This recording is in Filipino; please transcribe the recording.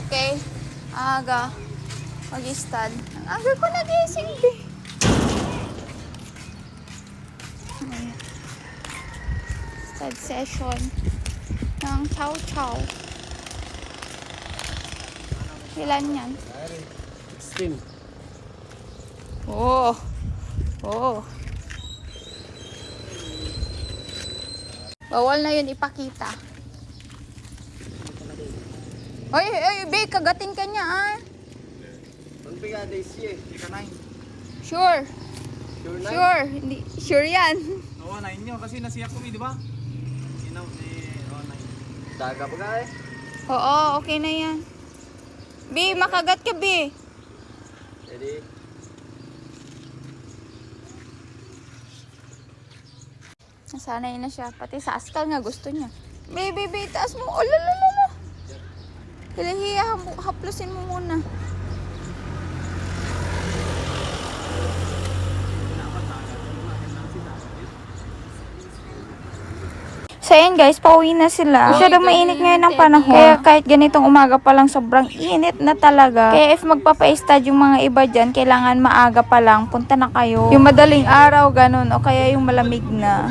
Okay. Aga. Mag-stud. Ang aga ko nagising, be. Stud session ng chow chow. Ilan yan? 16. Oh. Oh. Bawal na yun ipakita. Ay, be, kagating ka niya, ah. Ang biga, Daisy eh. Ika 9. Sure. Sure 9? Sure. Hindi, sure yan. Oo, 9 nyo. Kasi nasiyak ko, di ba? Inaw, oh, 9. Daga pa ka eh. Oo, okay na yan. Be, makagat ka, be. Ready? Nasanay na siya. Pati sa askal nga gusto niya. Be, taas mo. Oh, lalalala. Hilahiya, haplusin mo muna. So ayan guys, pauwi na sila. Masyadong mainit ngayon ng panahon. Kaya kahit ganitong umaga pa lang sobrang init na talaga. Kaya if magpapa-stud yung mga iba dyan, kailangan maaga pa lang. Punta na kayo. Yung madaling araw, ganun. O kaya yung malamig na.